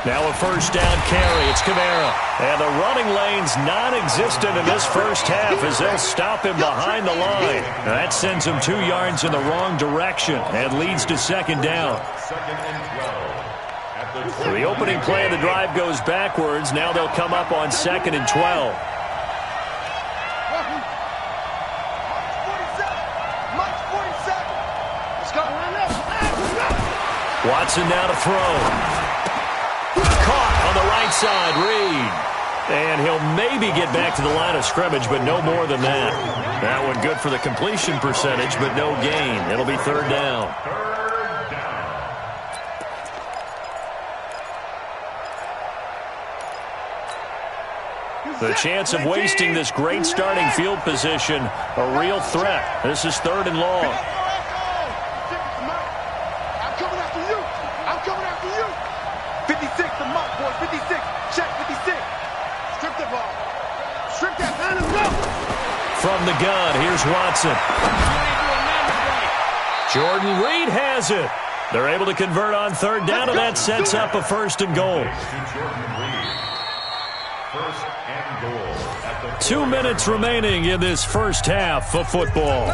Now a first down carry. It's Kamara. And the running lane's non-existent in this first half as they'll stop him behind the line. That sends him 2 yards in the wrong direction and leads to second down. So the opening play of the drive goes backwards. Now they'll come up on 2nd and 12. Watson now to throw. Caught on the right side, Reed. And he'll maybe get back to the line of scrimmage, but no more than that. That one good for the completion percentage, but no gain. It'll be 3rd down. The chance of wasting this great starting field position, a real threat. This is 3rd and long. I'm coming after you. I'm coming after you. 56, the mark, boys. 56. Check 56. Strip the ball. Strip that. Let him go. From the gun, here's Watson. Jordan Reed has it. They're able to convert on 3rd down, and that sets up a 1st and goal. 2 minutes remaining in this first half of football.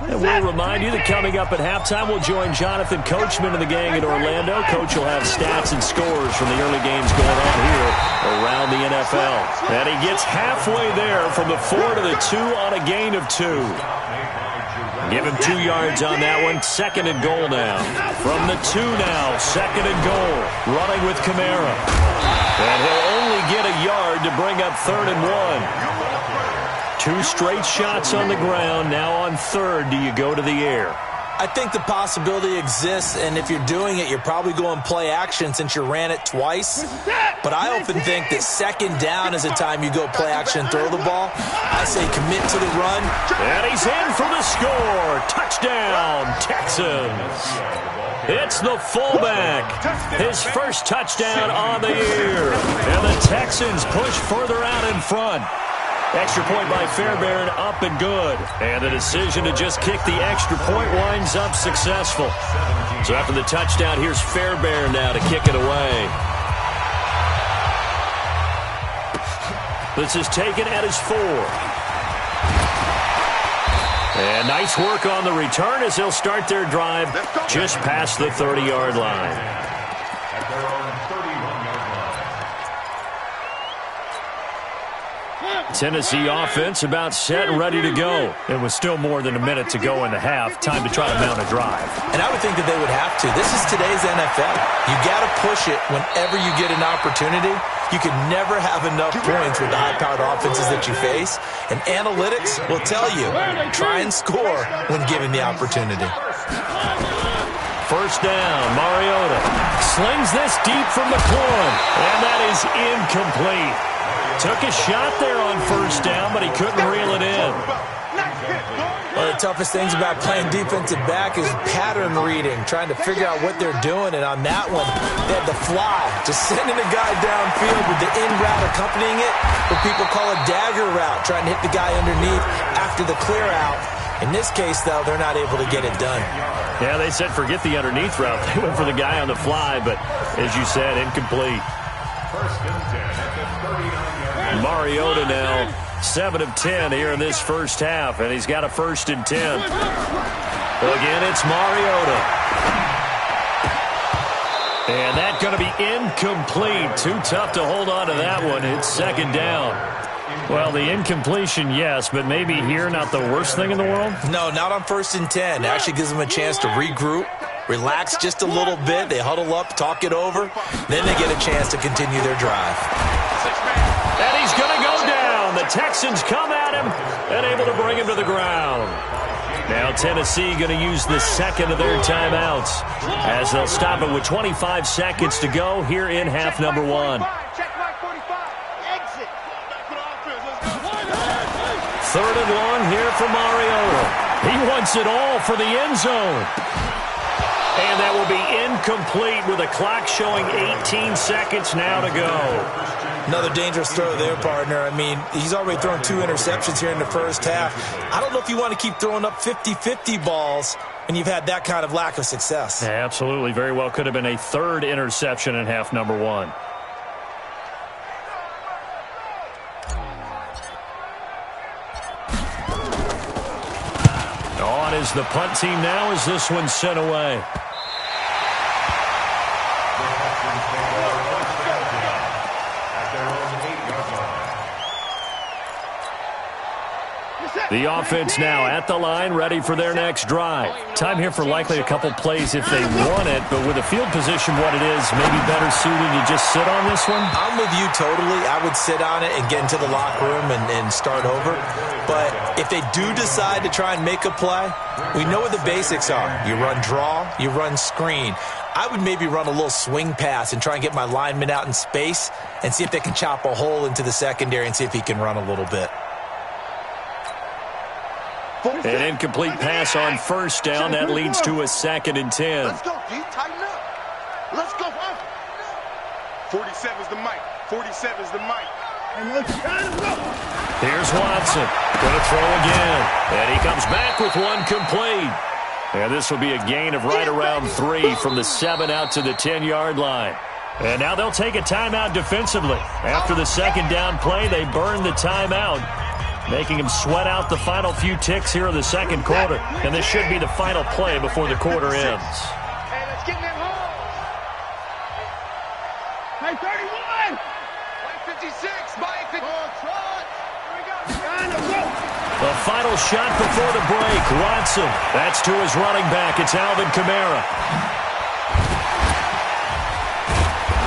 And we'll remind you that coming up at halftime, we'll join Jonathan Coachman and the gang in Orlando. Coach will have stats and scores from the early games going on here around the NFL. And he gets halfway there from the 4 to the 2 on a gain of 2. Give him 2 yards on that one. 2nd and goal now. From the 2 now, 2nd and goal. Running with Kamara. And he'll only get a yard to bring up 3rd and 1. 2 straight shots on the ground. Now on 3rd, do you go to the air? I think the possibility exists, and if you're doing it, you're probably going play action since you ran it twice. But I often think that 2nd down is a time you go play action and throw the ball. I say commit to the run. And he's in for the score. Touchdown, Texans. It's the fullback. His first touchdown on the year. And the Texans push further out in front. Extra point by Fairbairn, up and good. And the decision to just kick the extra point winds up successful. So after the touchdown, here's Fairbairn now to kick it away. This is taken at his 4. And nice work on the return as they'll start their drive just past the 30-yard line. Tennessee offense about set and ready to go. It was still more than a minute to go in the half. Time to try to mount a drive. And I would think that they would have to. This is today's NFL. You got to push it whenever you get an opportunity. You can never have enough points with the high-powered offenses that you face. And analytics will tell you, try and score when given the opportunity. First down, Mariota slings this deep from McLaurin, and that is incomplete. Took a shot there on first down, but he couldn't reel it in. One of the toughest things about playing defensive back is pattern reading, trying to figure out what they're doing. And on that one, they had the fly, just sending a guy downfield with the in route accompanying it, what people call a dagger route, trying to hit the guy underneath after the clear out. In this case, though, they're not able to get it done. Yeah, they said forget the underneath route. They went for the guy on the fly, but as you said, incomplete. Mariota now 7 of 10 here in this first half, and he's got a 1st and 10. Again, it's Mariota. And that's going to be incomplete. Too tough to hold on to that one. It's 2nd down. Well, the incompletion, yes, but maybe here not the worst thing in the world? No, not on 1st and 10. It actually gives them a chance to regroup, relax just a little bit. They huddle up, talk it over. Then they get a chance to continue their drive. And he's going to go down. The Texans come at him and able to bring him to the ground. Now Tennessee going to use the 2nd of their timeouts as they'll stop it with 25 seconds to go here in half number 1. 3rd and long here for Mariota. He wants it all for the end zone. And that will be incomplete with the clock showing 18 seconds now to go. Another dangerous throw there, partner. I mean, he's already thrown 2 interceptions here in the first half. I don't know if you want to keep throwing up 50-50 balls when you've had that kind of lack of success. Yeah, absolutely. Very well could have been a 3rd interception in half number 1. On is the punt team now as this one's sent away. The offense now at the line, ready for their next drive. Time here for likely a couple plays if they want it, but with the field position what it is, maybe better suited to just sit on this one? I'm with you totally. I would sit on it and get into the locker room and start over. But if they do decide to try and make a play, we know what the basics are. You run draw, you run screen. I would maybe run a little swing pass and try and get my lineman out in space and see if they can chop a hole into the secondary and see if he can run a little bit. An incomplete pass on first down. That leads to a 2nd and 10. Let's go, D. Tighten up. Let's go. 47's the mic. 47's the mic. Here's Watson. Going to throw again. And he comes back with one complete. And this will be a gain of right around 3 from the 7 out to the 10-yard line. And now they'll take a timeout defensively. After the 2nd down play, they burn the timeout, making him sweat out the final few ticks here in the 2nd quarter. And this should be the final play before the quarter ends. Hey, let's get in that hole. Hey, 31. 56. Mike. The final shot before the break. Watson. That's to his running back. It's Alvin Kamara.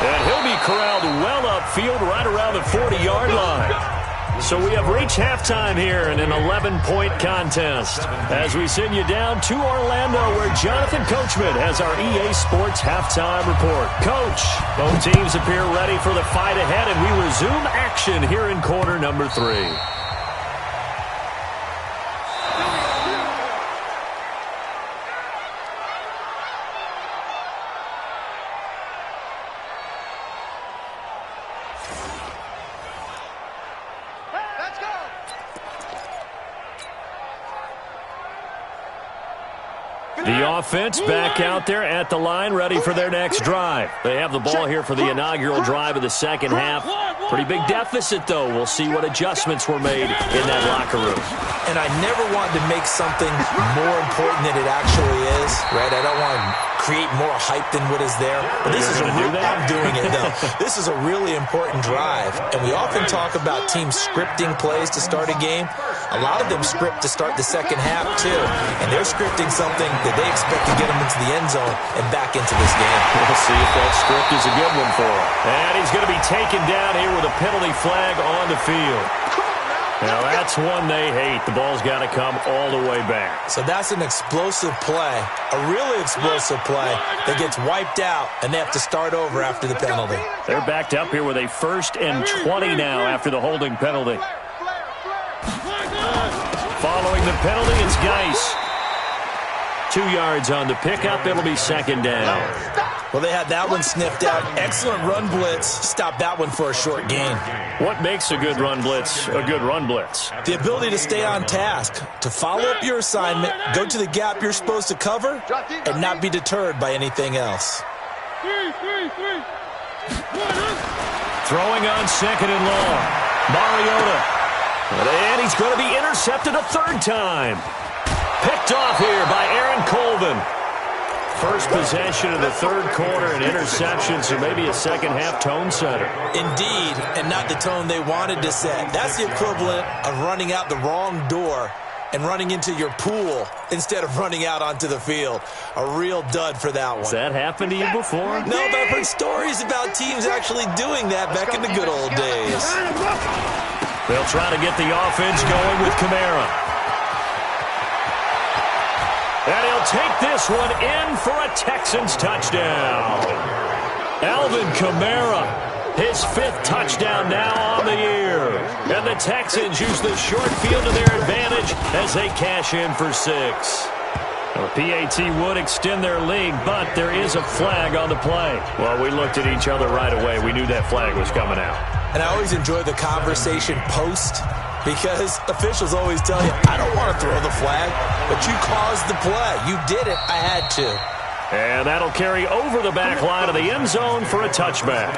And he'll be corralled well upfield right around the 40-yard line. So we have reached halftime here in an 11-point contest. As we send you down to Orlando, where Jonathan Coachman has our EA Sports halftime report. Coach, both teams appear ready for the fight ahead, and we resume action here in quarter number 3. The offense back out there at the line, ready for their next drive. They have the ball here for the inaugural drive of the 2nd half. Pretty big deficit, though. We'll see what adjustments were made in that locker room. And I never want to make something more important than it actually is, right? I don't want to create more hype than what is there. But this is I'm doing it, though. This is a really important drive. And we often talk about teams scripting plays to start a game. A lot of them script to start the 2nd half, too. And they're scripting something that they expect to get them into the end zone and back into this game. We'll see if that script is a good one for him. And he's going to be taken down here with a penalty flag on the field. Now, that's one they hate. The ball's got to come all the way back. So that's an explosive play, a really explosive play that gets wiped out, and they have to start over after the penalty. They're backed up here with a 1st and 20 now after the holding penalty. Following the penalty, it's Geis. 2 yards on the pickup. It'll be 2nd down. Well, they had that one sniffed out. Excellent run blitz. Stopped that one for a short gain. What makes a good run blitz a good run blitz? The ability to stay on task, to follow up your assignment, go to the gap you're supposed to cover, and not be deterred by anything else. Throwing on 2nd and long. Mariota. And he's going to be intercepted a 3rd time. Picked off here by Aaron Colvin. First possession of the 3rd quarter, an interception, so maybe a 2nd half tone setter. Indeed, and not the tone they wanted to set. That's the equivalent of running out the wrong door and running into your pool instead of running out onto the field. A real dud for that one. Has that happened to you before? No, but I've heard stories about teams actually doing that back in the good old days. They'll try to get the offense going with Kamara. And he'll take this one in for a Texans touchdown. Alvin Kamara, his 5th touchdown now on the year. And the Texans use the short field to their advantage as they cash in for 6. The PAT would extend their lead, but there is a flag on the play. Well, we looked at each other right away. We knew that flag was coming out. And I always enjoy the conversation post, because officials always tell you, I don't want to throw the flag, but you caused the play. You did it. I had to. And that'll carry over the back line of the end zone for a touchback.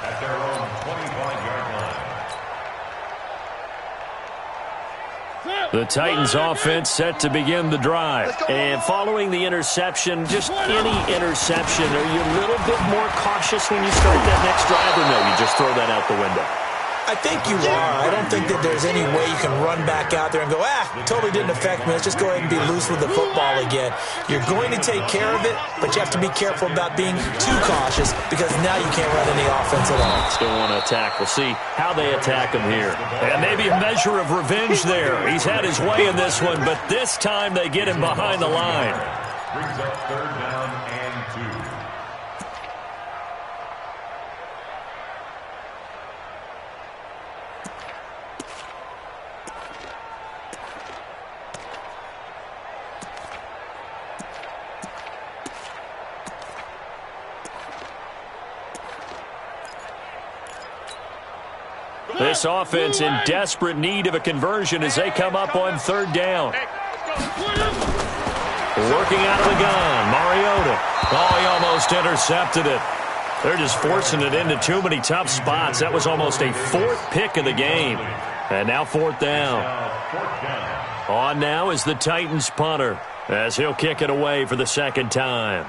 At their own 25-yard line. The Titans offense set to begin the drive. And following the interception, just any interception, are you a little bit more cautious when you start that next drive, or no, you just throw that out the window? I think you are. I don't think that there's any way you can run back out there and go, totally didn't affect me. Let's just go ahead and be loose with the football again. You're going to take care of it, but you have to be careful about being too cautious, because now you can't run any offense at all. Still want to attack. We'll see how they attack him here. And maybe a measure of revenge there. He's had his way in this one, but this time they get him behind the line. Brings up 3rd down and 2. This offense in desperate need of a conversion as they come up on 3rd down. Working out of the gun, Mariota. Oh, he almost intercepted it. They're just forcing it into too many tough spots. That was almost a 4th pick of the game. And now 4th down. On now is the Titans punter, as he'll kick it away for the 2nd time.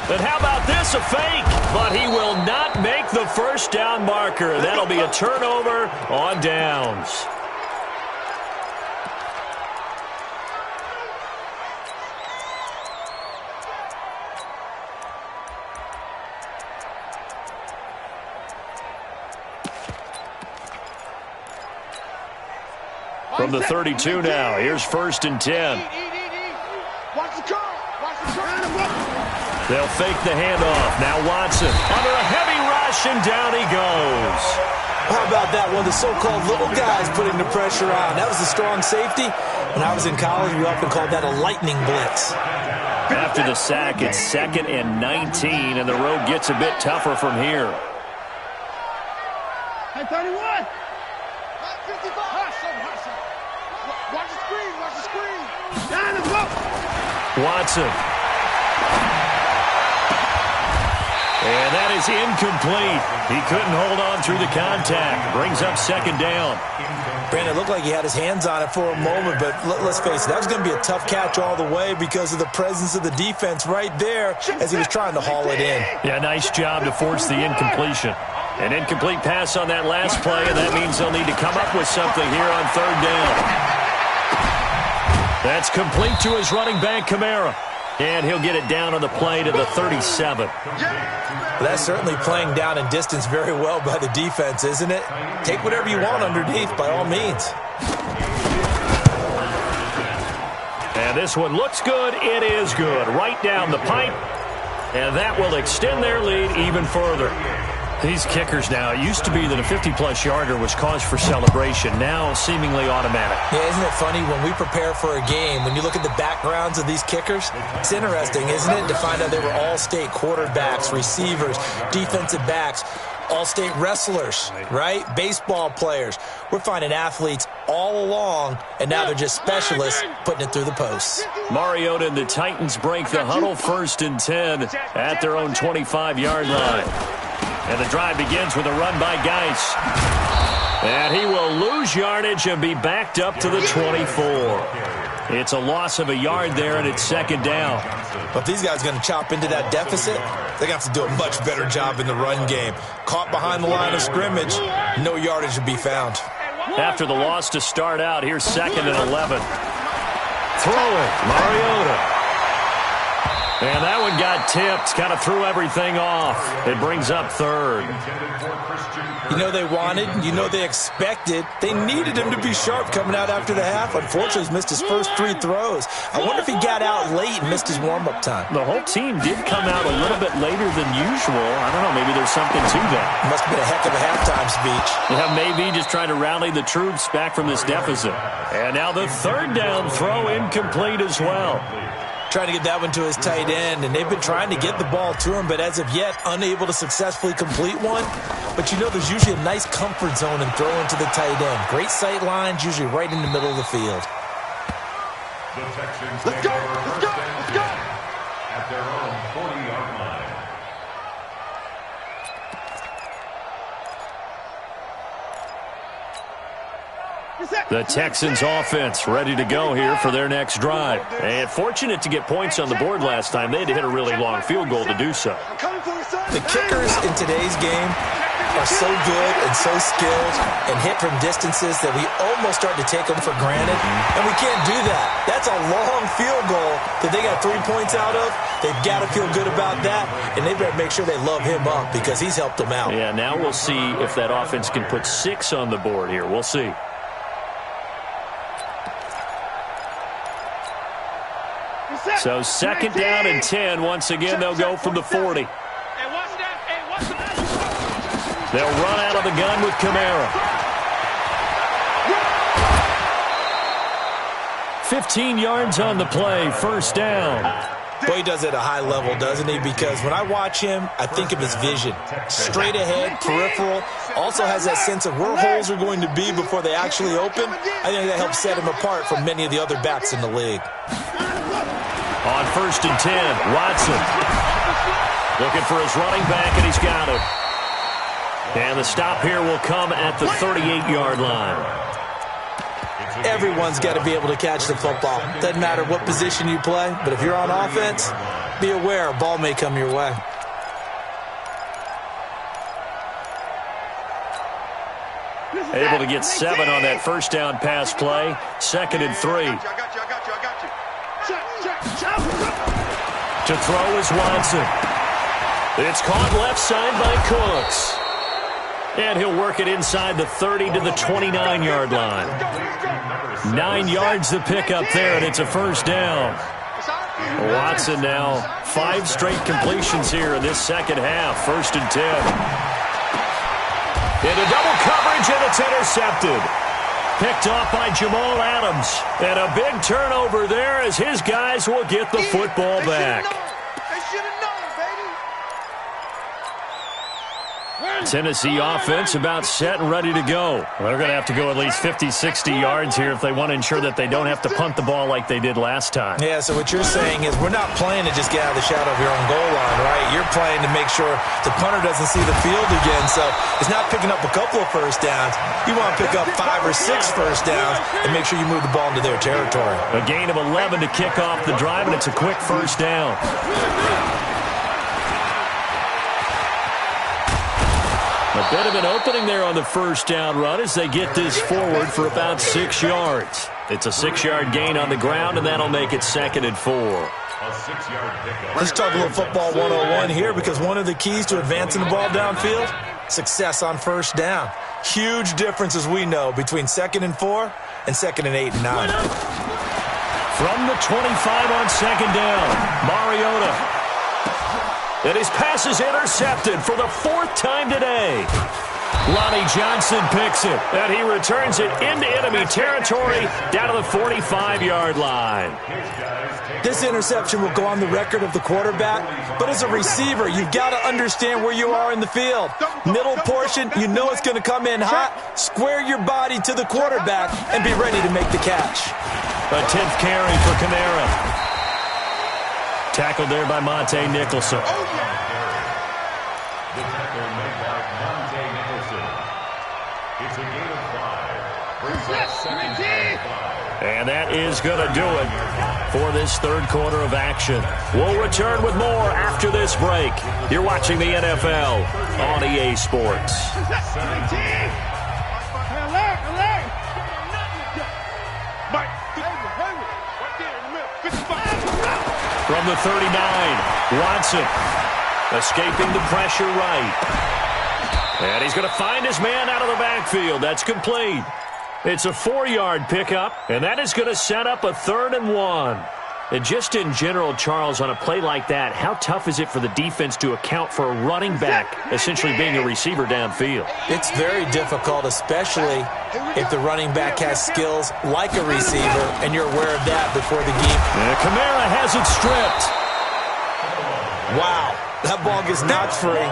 And how about this, a fake? But he will not make the 1st down marker. That'll be a turnover on downs. From the 32 now, here's 1st and 10. Watch the car. Watch the car. They'll fake the handoff. Now Watson under a heavy rush, and down he goes. How about that? One of the so-called little guys putting the pressure on. That was a strong safety. When I was in college, we often called that a lightning blitz. After the sack, it's 2nd and 19, and the road gets a bit tougher from here. Hey, 31. 55. Watch the screen. Watch the screen. Down and go. Watson. And that is incomplete. He couldn't hold on through the contact. Brings up 2nd down. Brandon, it looked like he had his hands on it for a moment, but let's face it, that was going to be a tough catch all the way because of the presence of the defense right there as he was trying to haul it in. Yeah, nice job to force the incompletion. An incomplete pass on that last play, and that means they'll need to come up with something here on 3rd down. That's complete to his running back, Kamara. And he'll get it down on the play to the 37. Well, that's certainly playing down in distance very well by the defense, isn't it? Take whatever you want underneath, by all means. And this one looks good. It is good. Right down the pipe. And that will extend their lead even further. These kickers now, it used to be that a 50-plus yarder was cause for celebration. Now seemingly automatic. Yeah, isn't it funny when we prepare for a game, when you look at the backgrounds of these kickers, it's interesting, isn't it, to find out they were all-state quarterbacks, receivers, defensive backs, all-state wrestlers, right? Baseball players. We're finding athletes all along, and now they're just specialists putting it through the posts. Mariota and the Titans break the huddle 1st and 10 at their own 25-yard line. And the drive begins with a run by Geis. And he will lose yardage and be backed up to the 24. It's a loss of a yard there, and it's 2nd down. But if these guys are going to chop into that deficit, they're going to have to do a much better job in the run game. Caught behind the line of scrimmage, no yardage to be found. After the loss to start out, here's 2nd and 11. Throwing, Mariota. And that one got tipped. Kind of threw everything off. It brings up third. You know they wanted, you know they expected. They needed him to be sharp coming out after the half. Unfortunately, he's missed his first 3 throws. I wonder if he got out late and missed his warm-up time. The whole team did come out a little bit later than usual. I don't know, maybe there's something to that. Must have been a heck of a halftime speech. Yeah, maybe just trying to rally the troops back from this deficit. And now the third down throw incomplete as well. Trying to get that one to his tight end, and they've been trying to get the ball to him, but as of yet, unable to successfully complete one. But you know there's usually a nice comfort zone in throwing to the tight end. Great sight lines, usually right in the middle of the field. The Texans Let's go, let's go, let's go. at their own 40-yard line. The Texans offense ready to go here for their next drive. And fortunate to get points on the board last time. They had to hit a really long field goal to do so. The kickers in today's game are so good and so skilled and hit from distances that we almost start to take them for granted. And we can't do that. That's a long field goal that they got 3 points out of. They've got to feel good about that, and they better make sure they love him up because he's helped them out. Yeah, now we'll see if that offense can put 6 on the board here. We'll see. So second down and 10. Once again, they'll go from the 40. They'll run out of the gun with Kamara. 15 yards on the play, first down. Boy, he does it at a high level, doesn't he? Because when I watch him, I think of his vision. Straight ahead, peripheral. Also has that sense of where holes are going to be before they actually open. I think that helps set him apart from many of the other backs in the league. On first and 10, Watson. Looking for his running back, and he's got it. And the stop here will come at the 38-yard line. Everyone's got to be able to catch the football. Doesn't matter what position you play, but if you're on offense, be aware a ball may come your way. Able to get 7 on that first down pass play. Second and 3. To throw is Watson. It's caught left side by Cooks. And he'll work it inside the 30 to the 29-yard line. 9 yards to pick up there, and it's a first down. Watson now 5 straight completions here in this second half. First and 10. Into double coverage, and it's intercepted. Picked off by Jamal Adams. And a big turnover there as his guys will get the football back. Tennessee offense about set and ready to go. Well, they're going to have to go at least 50, 60 yards here if they want to ensure that they don't have to punt the ball like they did last time. Yeah, so what you're saying is we're not playing to just get out of the shadow of your own goal line, right? You're playing to make sure the punter doesn't see the field again. So it's not picking up a couple of first downs. You want to pick up 5 or 6 first downs and make sure you move the ball into their territory. A gain of 11 to kick off the drive, and it's a quick first down. A bit of an opening there on the first down run as they get this forward for about 6 yards. It's a 6-yard gain on the ground, and that'll make it second and 4. A 6-yard pickup. Let's talk a little football 101 here because one of the keys to advancing the ball downfield, success on first down. Huge difference, as we know, between second and 4 and second and 8 and 9. From the 25 on second down, Mariota. And his pass is intercepted for the 4th time today. Lonnie Johnson picks it, and he returns it into enemy territory down to the 45-yard line. This interception will go on the record of the quarterback, but as a receiver, you've got to understand where you are in the field. Middle portion, you know it's going to come in hot. Square your body to the quarterback and be ready to make the catch. A 10th carry for Kamara. Tackled there by Monte Nicholson. The tackle made by Monte Nicholson. It's a gain of 5. Brings up second and 5. And that is going to do it for this third quarter of action. We'll return with more after this break. You're watching the NFL on EA Sports. From the 39, Watson escaping the pressure right. And he's going to find his man out of the backfield. That's complete. It's a 4-yard pickup, and that is going to set up a 3rd and 1. And just in general, Charles, on a play like that, how tough is it for the defense to account for a running back essentially being a receiver downfield? It's very difficult, especially if the running back has skills like a receiver, and you're aware of that before the game. And Kamara has it stripped. Wow, that ball gets knocked free,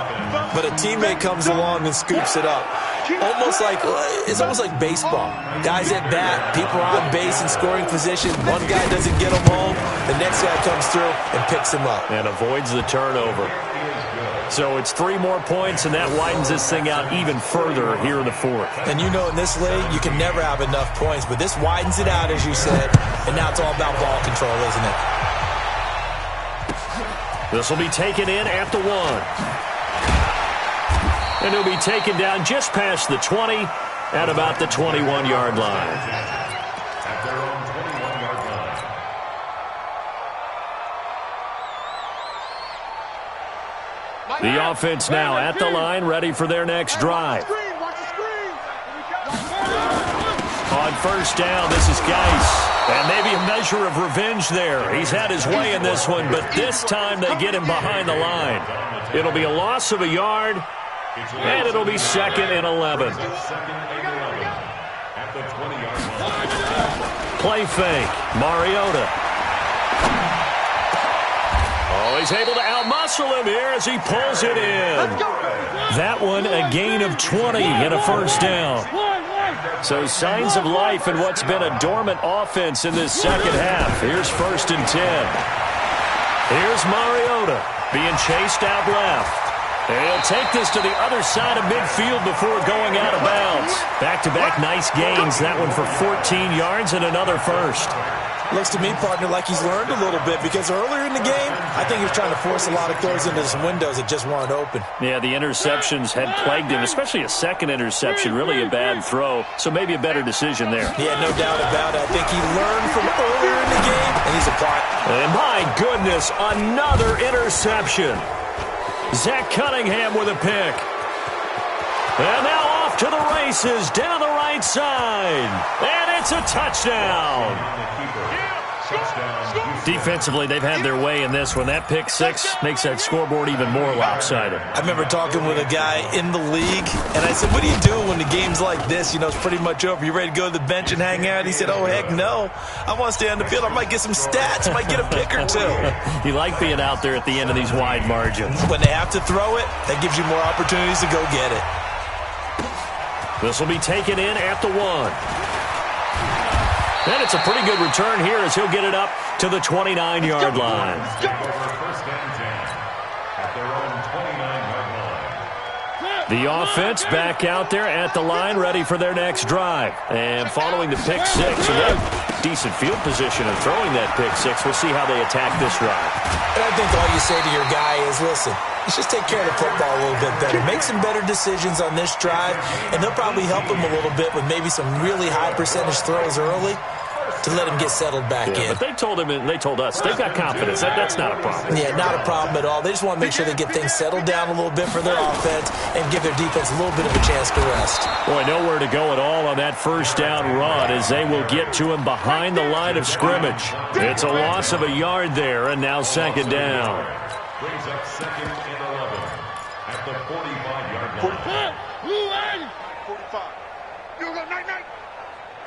but a teammate comes along and scoops it up. It's almost like baseball. Guys at bat, people are on base in scoring position. One guy doesn't get him home. The next guy comes through and picks him up. And avoids the turnover. So it's 3 more points, and that widens this thing out even further here in the 4th. And you know in this league, you can never have enough points, but this widens it out, as you said. And now it's all about ball control, isn't it? This will be taken in at the 1. And he'll be taken down just past the 20 at about the 21-yard line. At their own 21-yard line. The offense now at the line, ready for their next drive. On first down, this is Geis. And maybe a measure of revenge there. He's had his way in this one, but this time they get him behind the line. It'll be a loss of a yard. And it'll be 2nd and 11. At the 20-yard line. Play fake. Mariota. Oh, he's able to outmuscle him here as he pulls it in. That one, a gain of 20 and a first down. So signs of life in what's been a dormant offense in this second half. Here's 1st and 10. Here's Mariota being chased out left. And he'll take this to the other side of midfield before going out of bounds. Back-to-back nice gains. That one for 14 yards and another first. Looks to me, partner, like he's learned a little bit because earlier in the game, I think he was trying to force a lot of throws into some windows that just weren't open. Yeah, the interceptions had plagued him, especially a second interception, really a bad throw. So maybe a better decision there. Yeah, no doubt about it. I think he learned from earlier in the game, and he's applying. And my goodness, another interception. Zach Cunningham with a pick. And now off to the races, down the right side. And it's a touchdown. Defensively, they've had their way in this one. That pick 6 makes that scoreboard even more lopsided. I remember talking with a guy in the league, and I said, what do you do when the game's like this? You know, it's pretty much over. You ready to go to the bench and hang out? He said, oh, heck no. I want to stay on the field. I might get some stats. I might get a pick or 2. You like being out there at the end of these wide margins. When they have to throw it, that gives you more opportunities to go get it. This will be taken in at the 1. And it's a pretty good return here as he'll get it up to the 29-yard line. The offense back out there at the line, ready for their next drive. And following the pick 6, and they're decent field position and throwing that pick 6. We'll see how they attack this drive. And I think all you say to your guy is, listen, let's just take care of the football a little bit better. Make some better decisions on this drive, and they'll probably help him a little bit with maybe some really high percentage throws early to let him get settled back in. But they told him and they told us they've got confidence. That's not a problem. Yeah, not a problem at all. They just want to make sure they get things settled down a little bit for their offense and give their defense a little bit of a chance to rest. Boy, nowhere to go at all on that first down run as they will get to him behind the line of scrimmage. It's a loss of a yard there, and now 2nd down. Brings up 2nd and 11 at the 45-yard line. 45. You go night-night.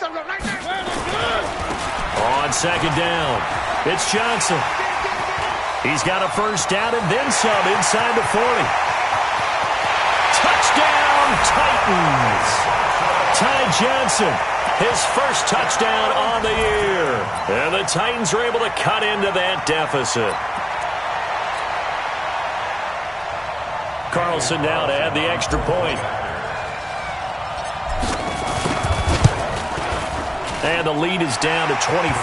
Go night-night. On 2nd down, it's Johnson. He's got a first down and then some inside the 40. Touchdown, Titans. Ty Johnson, his first touchdown on the year. And the Titans are able to cut into that deficit. Carlson now to add the extra point. And the lead is down to 24. Makes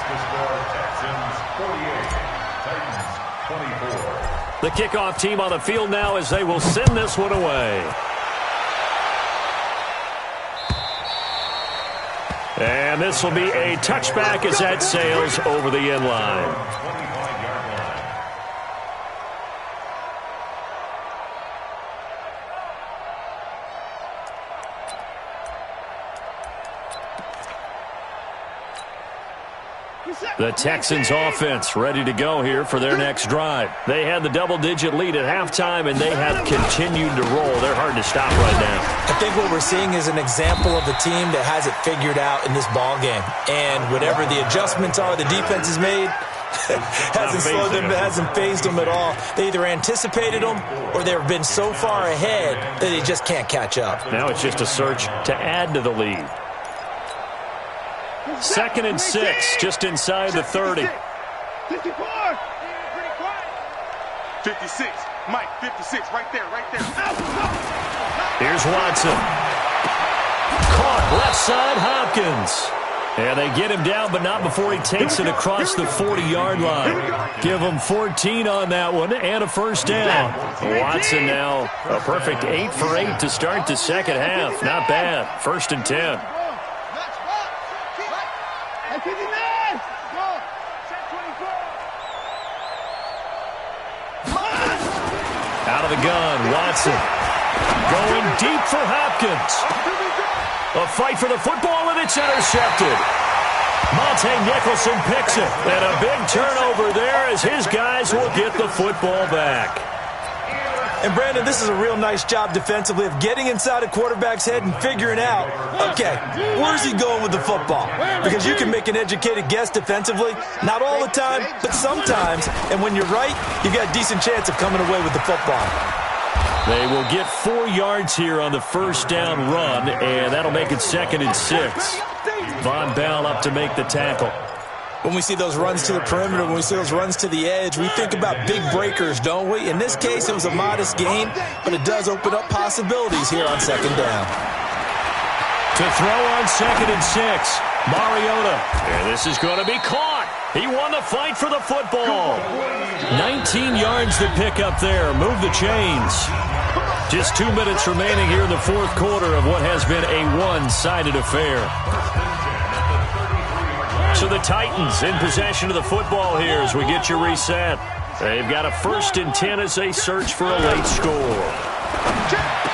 the score Texans 48, Titans 24. The kickoff team on the field now as they will send this one away. And this will be a touchback as that sails over the end line. The Texans offense ready to go here for their next drive. They had the double-digit lead at halftime, and they have continued to roll. They're hard to stop right now. I think what we're seeing is an example of a team that has it figured out in this ball game. And whatever the adjustments are the defense has made, hasn't slowed them, hasn't phased them at all. They either anticipated them or they've been so far ahead that they just can't catch up. Now it's just a search to add to the lead. 2nd and 6, just inside the 30. 56. Mike, 56, right there. Here's Watson. Caught left side, Hopkins. And they get him down, but not before he takes it across the 40-yard line. Give him 14 on that one and a first down. Watson now a perfect 8 for 8 to start the second half. Not bad. 1st and 10. Out of the gun, Watson. Going deep for Hopkins. A fight for the football, and it's intercepted. Nicholson picks it. And a big turnover there as his guys will get the football back. And, Brandon, this is a real nice job defensively of getting inside a quarterback's head and figuring out, okay, where's he going with the football? Because you can make an educated guess defensively, not all the time, but sometimes. And when you're right, you've got a decent chance of coming away with the football. They will get 4 yards here on the first down run, and that'll make it 2nd and 6. Von Bell up to make the tackle. When we see those runs to the perimeter, when we see those runs to the edge, we think about big breakers, don't we? In this case, it was a modest gain, but it does open up possibilities here on 2nd down. To throw on 2nd and 6, Mariota. And this is going to be caught. He won the fight for the football. 19 yards to pick up there. Move the chains. Just 2 minutes remaining here in the 4th quarter of what has been a one-sided affair. So the Titans in possession of the football here as we get you reset. They've got a 1st and 10 as they search for a late score.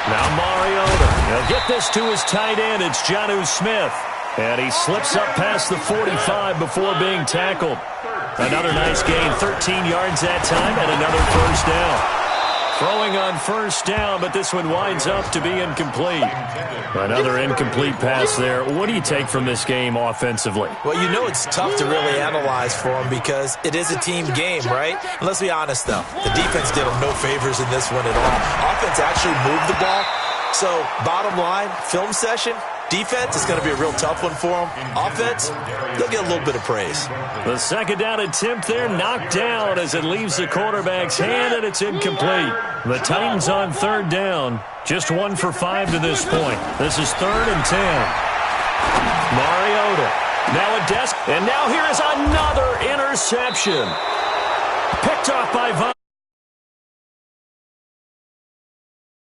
Now Mariota. He'll get this to his tight end. It's Jonnu Smith. And he slips up past the 45 before being tackled. Another nice gain, 13 yards that time, and another first down. Throwing on first down, but this one winds up to be incomplete. Another incomplete pass there. What do you take from this game offensively? Well, you know it's tough to really analyze for them because it is a team game, right? And let's be honest, though. The defense did them no favors in this one at all. Offense actually moved the ball. So, bottom line, film session, defense is going to be a real tough one for them. Offense, they'll get a little bit of praise. The 2nd down attempt there knocked down as it leaves the quarterback's hand, and it's incomplete. The Titans on 3rd down, just 1 for 5 to this point. This is 3rd and 10. Mariota, now a desk, and now here is another interception. Picked off by Von.